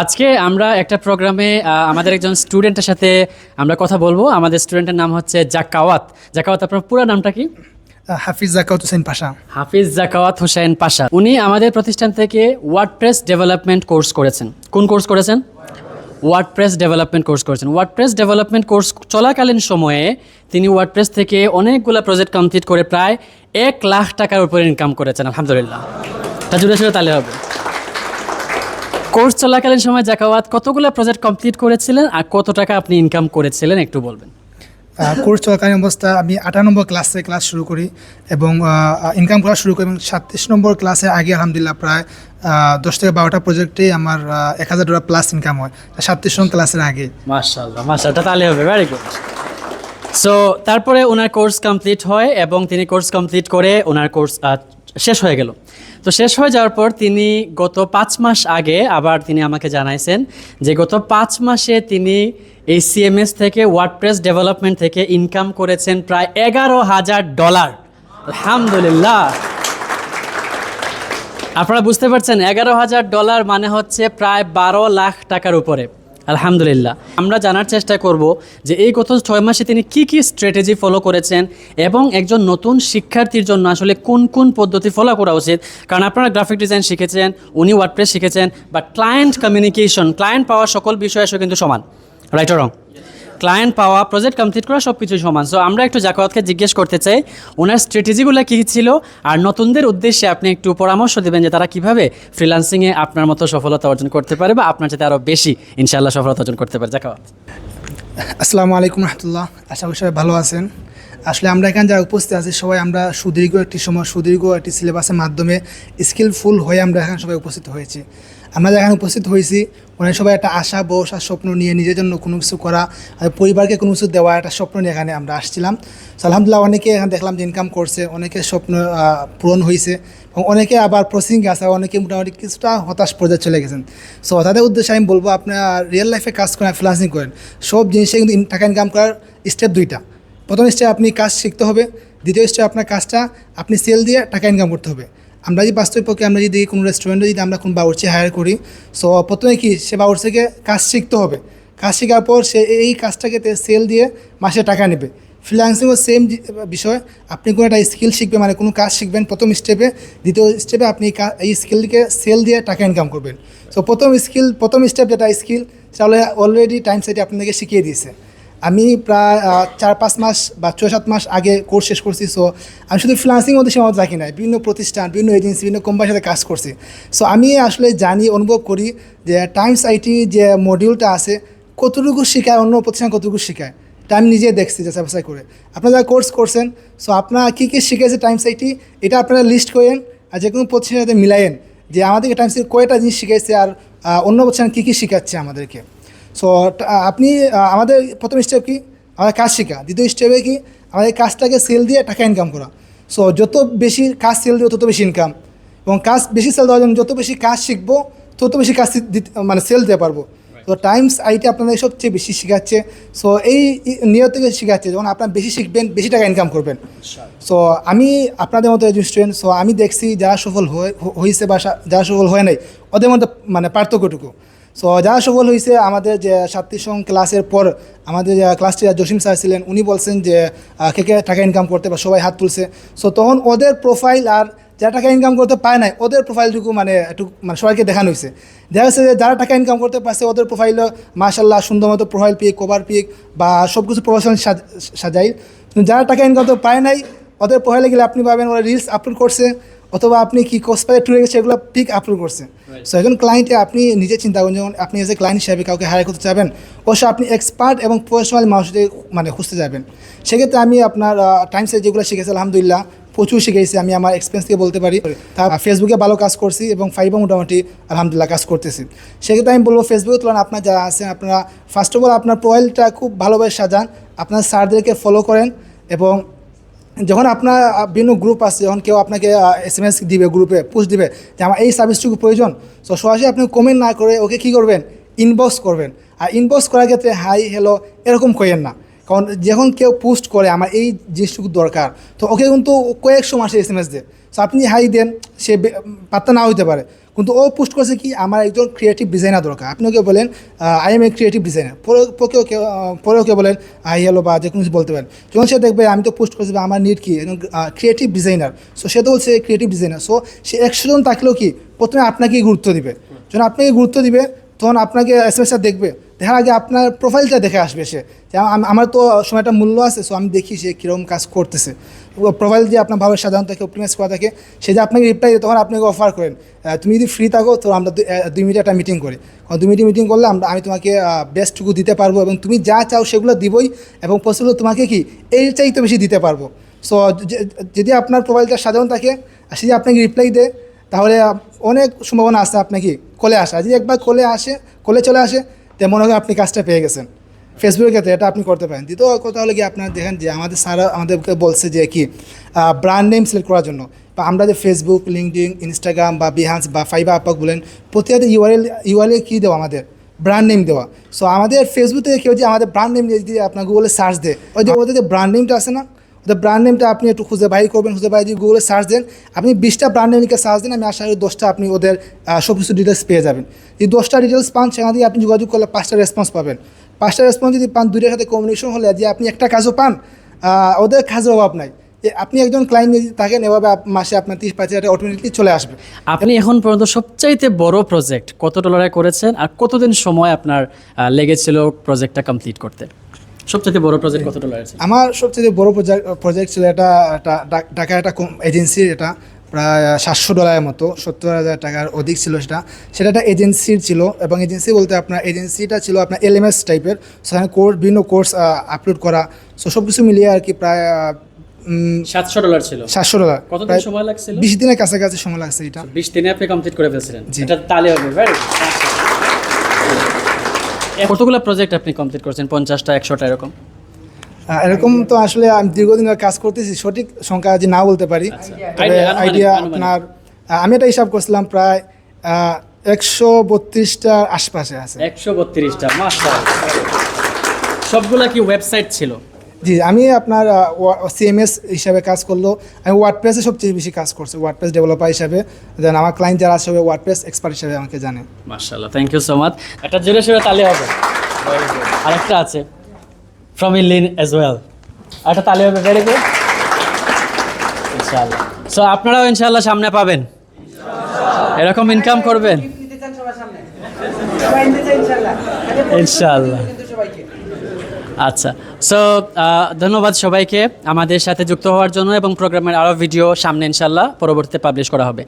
আজকে আমরা একটা প্রোগ্রামে আমাদের একজন স্টুডেন্টের সাথে আমরা কথা বলবো। আমাদের স্টুডেন্টের নাম হচ্ছে জাকাওয়াত। জাকাওয়াত, আপনার পুরো নামটা কি? হাফিজ জাকাওয়াত হোসেন পাশা। হাফিজ জাকাওয়াত হোসেন পাশা। উনি আমাদের প্রতিষ্ঠান থেকে ওয়ার্ডপ্রেস ডেভেলপমেন্ট কোর্স করেছেন। কোন কোর্স করেছেন? ওয়ার্ডপ্রেস ডেভেলপমেন্ট কোর্স করেছেন। ওয়ার্ডপ্রেস ডেভেলপমেন্ট কোর্স চলাকালীন সময়ে তিনি ওয়ার্ডপ্রেস থেকে অনেকগুলো প্রজেক্ট কমপ্লিট করে প্রায় 1,00,000 টাকার উপরে ইনকাম করেছেন। আলহামদুলিল্লাহ, তা জুড়ে জুড়ে তাহলে হবে। কোর্স চলাকালীন সময় জাকাওয়াত কতগুলো প্রজেক্ট কমপ্লিট করেছিলেন আর কত টাকা আপনি ইনকাম করেছিলেন একটু বলবেন? কোর্স চলাকালীন অবস্থা আমি 8 নম্বর ক্লাসে ক্লাস শুরু করি এবং ইনকাম করা শুরু করি এবং 37 নম্বর ক্লাসের আগে আলহামদুলিল্লাহ প্রায় 10 থেকে 12টা প্রজেক্টে আমার $1,000 প্লাস ইনকাম হয় 37 নম্বর ক্লাসের আগে। মাশাআল্লাহ মাশাআল্লাহ, তাহলে হবে, ভেরি গুড। সো তারপরে ওনার কোর্স কমপ্লিট হয় এবং তিনি কোর্স কমপ্লিট করে ওনার কোর্স শেষ হয়ে গেল। তো শেষ হয়ে যাওয়ার পর তিনি গত 5 মাস আগে আবার তিনি আমাকে জানাইছেন যে গত 5 মাসে তিনি এই সিএমএস থেকে ওয়ার্ডপ্রেস ডেভেলপমেন্ট থেকে ইনকাম করেছেন প্রায় $11,000। আলহামদুলিল্লাহ, আপনারা বুঝতে পারছেন $11,000 মানে হচ্ছে প্রায় 12 লাখ টাকার উপরে। আলহামদুলিল্লাহ, আমরা জানার চেষ্টা করব যে এই গত 6 মাসে তিনি কি কি স্ট্র্যাটেজি ফলো করেছেন এবং একজন নতুন শিক্ষার্থীর জন্য আসলে কোন কোন পদ্ধতি ফলো করা উচিত। কারণ আপনারা গ্রাফিক ডিজাইন শিখেছেন, উনি ওয়ার্ডপ্রেস শিখেছেন, বাট ক্লায়েন্ট কমিউনিকেশন, ক্লায়েন্ট পাওয়া সকল বিষয় আসলে কিন্তু সমান, রাইট অর রং? ক্লায়েন্ট পাওয়া, প্রজেক্ট কমপ্লিট করা সব কিছুই সমান। সো আমরা একটু জাকাওয়াতকে জিজ্ঞেস করতে চাই ওনার স্ট্র্যাটেজিগুলো কী ছিল আর নতুনদের উদ্দেশ্যে আপনি একটু পরামর্শ দেবেন যে তারা কীভাবে ফ্রিল্যান্সিংয়ে আপনার মতো সফলতা অর্জন করতে পারে বা আপনার সাথে আরও বেশি ইনশাআল্লাহ সফলতা অর্জন করতে পারে। জাকাওয়াত, আসসালামু আলাইকুম রহমতুল্লাহ। আশা করি সবাই ভালো আছেন। আসলে আমরা এখানে যারা উপস্থিত আছি সবাই আমরা সুদীর্ঘ একটি সিলেবাসের মাধ্যমে স্কিলফুল হয়ে আমরা এখানে সবাই উপস্থিত হয়েছি। আমরা যেখানে উপস্থিত হয়েছি ওখানে সবাই একটা আশা ভরসা স্বপ্ন নিয়ে নিজের জন্য কোনো কিছু করা, পরিবারকে কোনো কিছু দেওয়া একটা স্বপ্ন নিয়ে এখানে আমরা আসছিলাম। তো আলহামদুলিল্লাহ অনেকে এখানে দেখলাম যে ইনকাম করছে, অনেকের স্বপ্ন পূরণ হয়েছে এবং অনেকে আবার প্রসেসিংয়ে আসে, অনেকে মোটামুটি কিছুটা হতাশ পর্যায়ে চলে গেছেন। সো তাদের উদ্দেশ্যে আমি বলবো আপনারা রিয়েল লাইফে কাজ করেন, ফ্রিল্যান্সিং করেন, সব জিনিসে কিন্তু টাকা ইনকাম করার স্টেপ 2টা। প্রথম স্টেপ আপনি কাজ শিখতে হবে, দ্বিতীয় স্টেপ আপনার কাজটা আপনি সেল দিয়ে টাকা ইনকাম করতে হবে। আমরা যদি বাস্তবিক পক্ষে আমরা যদি কোনো রেস্টুরেন্টে যদি আমরা কোনো বাবুর্চি হায়ার করি, সো প্রথমে কি সে বাবুর্চিকে কাজ শিখতে হবে, কাজ শেখার পর সে এই কাজটাকে সেল দিয়ে মাসে টাকা নেবে। ফ্রিল্যান্সিংও সেম বিষয়, আপনি কোনো একটা স্কিল শিখবেন, মানে কোনো কাজ শিখবেন প্রথম স্টেপে, দ্বিতীয় স্টেপে আপনি এই স্কিলকে সেল দিয়ে টাকা ইনকাম করবেন। সো প্রথম স্টেপ যেটা স্কিল সেটা অলরেডি টাইম সাইটে আপনাদেরকে শিখিয়ে দিয়েছে। আমি প্রায় 4-5 মাস বা 6-7 মাস আগে কোর্স শেষ করছি। সো আমি শুধু ফ্রিল্যান্সিং মধ্যে সীমাবদ্ধ রাখি নাই, বিভিন্ন প্রতিষ্ঠান, বিভিন্ন এজেন্সি, বিভিন্ন কোম্পানির সাথে কাজ করছি। সো আমি আসলে জানি, অনুভব করি যে টাইমস আইটি যে মডিউলটা আছে কতটুকু শেখায়, অন্য প্রতিষ্ঠান কতটুকু শেখায়, এটা আমি নিজে দেখছি যাচাই বাছাই করে। আপনারা যারা কোর্স করছেন, সো আপনারা কী কী শিখেছে টাইমস আইটি এটা আপনারা লিস্ট করেন আর যে কোনো প্রতিষ্ঠানের সাথে মিলায়েন যে আমাদেরকে টাইমস আইটি কয়টা জিনিস শিখেছে আর অন্য প্রতিষ্ঠান কী কী শেখাচ্ছে আমাদেরকে। সো আপনি আমাদের প্রথম স্টেপ কি আমাদের কাজ শেখা, দ্বিতীয় স্টেপে কি আমাদের কাজটাকে সেল দিয়ে টাকা ইনকাম করা। সো যত বেশি কাজ সেল দেবো তত বেশি ইনকাম, এবং কাজ বেশি সেল দেওয়ার জন্য যত বেশি কাজ শিখবো তত বেশি কাজ মানে সেল দিতে পারবো। তো টাইমস আইটি আপনাদের সবচেয়ে বেশি শেখাচ্ছে। সো এই নিয়ত থেকে শেখাচ্ছে যখন আপনারা বেশি শিখবেন বেশি টাকা ইনকাম করবেন। সো আমি আপনাদের মতো একজন স্টুডেন্ট, সো আমি দেখছি যারা সফল হয়েছে বা যারা সফল হয় নাই ওদের মধ্যে মানে পার্থক্যটুকু। সো যারা সফল হয়েছে আমাদের যে 37 ক্লাসের পর আমাদের যে ক্লাস টিচার জসিম স্যার ছিলেন, উনি বলছেন যে কে কে টাকা ইনকাম করতে, বা সবাই হাত তুলছে। সো তখন ওদের প্রোফাইল আর যারা টাকা ইনকাম করতে পারে নাই ওদের প্রোফাইলটুকু মানে একটু মানে সবাইকে দেখানো হয়েছে। দেখা যাচ্ছে যে যারা টাকা ইনকাম করতে পারছে ওদের প্রোফাইলও মাশাআল্লাহ সুন্দর মতো প্রোফাইল পিক, কভার পিক বা সব কিছু প্রফেশনাল সাজাই। যারা টাকা ইনকাম করতে পারে নাই ওদের প্রোফাইলে গেলে আপনি পাবেন ওরা রিলস আপলোড করছে, অথবা আপনি কি কসপ্যারে ট্যুরে গেছে এগুলো পিক আপলোড করছে। সো একজন ক্লায়েন্টে আপনি নিজে চিন্তা করেন, যখন আপনি এজ এ ক্লায়েন্ট হিসাবে কাউকে হায়ার করতে চাবেন অবশ্যই আপনি এক্সপার্ট এবং প্রফেশনাল মানুষদের মানে খুঁজতে যাবেন। সেক্ষেত্রে আমি আপনার টাইমসে যেগুলো শিখেছি আলহামদুলিল্লাহ প্রচুর শিখেছি, আমি আমার এক্সপিরিয়েন্স থেকে বলতে পারি। তা ফেসবুকে ভালো কাজ করছি এবং ফাইভে মোটামুটি আলহামদুলিল্লাহ কাজ করতেছি। সেক্ষেত্রে আমি বলবো ফেসবুকের তুলনায় আপনার যারা আছেন আপনারা ফার্স্ট অফ অল আপনার প্রোফাইলটা খুব ভালোভাবে সাজান, আপনার স্যারদেরকে ফলো করেন, এবং যখন আপনার বিভিন্ন গ্রুপ আছে, যখন কেউ আপনাকে SMS দিবে, গ্রুপে পোস্ট দিবে যে আমার এই সার্ভিসটুকু প্রয়োজন, তো সরাসরি আপনি কমেন্ট না করে ওকে কী করবেন, ইনবক্স করবেন। আর ইনবক্স করার ক্ষেত্রে হাই হ্যালো এরকম করেন না, কারণ যখন কেউ পোস্ট করে আমার এই জিনিসটুকু দরকার, তো ওকে কিন্তু কয়েকশো মাসে SMS দেয়। সো আপনি হাই দেন, সে পাত্তা না হইতে পারে, কিন্তু ও পোস্ট করছে কি আমার একজন ক্রিয়েটিভ ডিজাইনার দরকার। আপনি ওকে বলেন I M A creative designer, পরে ওকে বলেন আই হ্যালো বা যে কোনো কিছু বলতে পারেন। যখন সে দেখবে আমি তো পোস্ট করছি বা আমার নিড কি একজন ক্রিয়েটিভ ডিজাইনার, সো সে তো বলছে ক্রিয়েটিভ ডিজাইনার, সো সে 100 জন থাকলেও কি প্রথমে আপনাকেই গুরুত্ব দিবে। যখন আপনাকে গুরুত্ব দিবে তখন আপনাকে এসএমএসটা দেখবে, দেখার আগে আপনার প্রোফাইলটা দেখে আসবে সে, যে আমার তো সময়টা মূল্য আছে, সো আমি দেখি সে কীরকম কাজ করতেছে। প্রোফাইল দিয়ে আপনার ভাবে সাধারণত থাকে, অপটিমাইজ করা থাকে, সে যে আপনাকে রিপ্লাই দেয় তখন আপনাকে অফার করেন তুমি যদি ফ্রি থাকো তো আমরা 2 মিনিট একটা মিটিং করি, 2 মিনিট মিটিং করলে আমি তোমাকে বেস্টটুকু দিতে পারবো এবং তুমি যা চাও সেগুলো দিবই এবং পসিবল তোমাকে কি এর চাইতে বেশি দিতে পারবো। সো যদি আপনার প্রোফাইলটা সাধারণ থাকে আর সে যদি আপনাকে রিপ্লাই দেয় তাহলে অনেক সম্ভাবনা আছে আপনাকে কলে আসা। যদি একবার কলে চলে আসে তো মনে হয় আপনি কাজটা পেয়ে গেছেন। ফেসবুকের ক্ষেত্রে এটা আপনি করতে পারেন। দ্বিতীয় কথা হলো কি আপনার দেখেন যে আমাদের স্যার আমাদেরকে বলছে যে কি ব্র্যান্ড নেম সিলেক্ট করার জন্য, বা আমরা যে ফেসবুক, লিঙ্কডইন, ইনস্টাগ্রাম বা বিহান্স বা ফাইবার আপক বলেন, প্রতিটা ইউআরএল কী দেওয়া আমাদের ব্র্যান্ড নেম দেওয়া। সো আমাদের ফেসবুক থেকে কেউ যে আমাদের ব্র্যান্ড নেম যদি আপনার গুগলে সার্চ দেয়, ওই যে ওদের যে ব্র্যান্ড নেমটা আছে না, ওদের ব্র্যান্ড নেমটা আপনি একটু খুঁজে বাইর করবেন, খুঁজে বাইরে যদি গুগলে সার্চ দেন, আপনি 20টা ব্র্যান্ড নেমকে সার্চ দেন, আমি আশা করি 10টা আপনি ওদের সব কিছু ডিটেলস পেয়ে যাবেন। যদি 10টা ডিটেলস পান সেখান থেকে আপনি যোগাযোগ করলে 5টা রেসপন্স পাবেন। 5টা রেসপন্স যদি পান, 2টার সাথে কমিউনিকেশন হলে যে আপনি একটা কাজও পান, ওদের কাজের অভাব নাই। আপনি একজন ক্লায়েন্ট যদি থাকেন এভাবে মাসে আপনার 30-35 অটোমেটিকলি চলে আসবে। আপনি এখন পর্যন্ত সবচাইতে বড় প্রজেক্ট কত ডলারে করেছেন আর কতদিন সময় আপনার লেগেছিল প্রজেক্টটা কমপ্লিট করতে? সবচাইতে বড় প্রজেক্ট কত ডলারের ছিল? আমার সবচেয়ে বড় প্রজেক্ট ছিল এটা ঢাকার একটা এজেন্সির, এটা প্রায় $700 মতো, 70,000 টাকার অধিক ছিল। সেটা একটা এজেন্সির ছিল, এবং এজেন্সি বলতে আপনার এজেন্সিটা ছিল আপনার এলএমএস টাইপের, সেখানে বিভিন্ন কোর্স আপলোড করা, সো সব কিছু মিলিয়ে আর কি প্রায় $700 ছিল। $700 কতদিন সময় লাগছিল? 20 দিনের কাছাকাছি সময় লাগছে এটা। 20 দিনে আপনি কমপ্লিট করে ফেলছিলেন, জি। এটা তাহলে হবে। ভেরি কতগুলো প্রজেক্ট আপনি কমপ্লিট করেছেন? 50টা, 100টা এরকম? এরকম তো আসলে আমি দীর্ঘদিন কাজ করতেছি, সঠিক সংখ্যা যে না বলতে পারি, তবে আইডিয়া আপনার আমি এটা হিসাব করছিলাম প্রায় 132টার আশপাশে আছে। 132টা, মাশাআল্লাহ। সবগুলা কি ওয়েবসাইট ছিল? জি, আমি আপনার সিএমএস হিসাবে কাজ করলো, আমি ওয়ার্ডপ্রেসে সবচেয়ে বেশি কাজ করছি, ওয়ার্ডপ্রেস ডেভেলপার হিসাবে। দেন আমার ক্লায়েন্ট যারা আছে ওয়ার্ডপ্রেস এক্সপার্ট হিসাবে আমাকে জানে। মাশাআল্লাহ, থ্যাংক ইউ সো মাচ। একটা জোরে সোরে তালি হবে। আরেকটা আছে ফ্রম ইলিন অ্যাজ ওয়েল, একটা তালি হবে। ভেরি গুড, ইনশাআল্লাহ। সো আপনারাও ইনশাআল্লাহ সামনে পাবেন, এরকম ইনকাম করবেন ইনশাআল্লাহ। আচ্ছা, সো ধন্যবাদ সবাইকে আমাদের সাথে যুক্ত হওয়ার জন্য, এবং প্রোগ্রামের আরও ভিডিও সামনে ইনশাআল্লাহ পরবর্তীতে পাবলিশ করা হবে।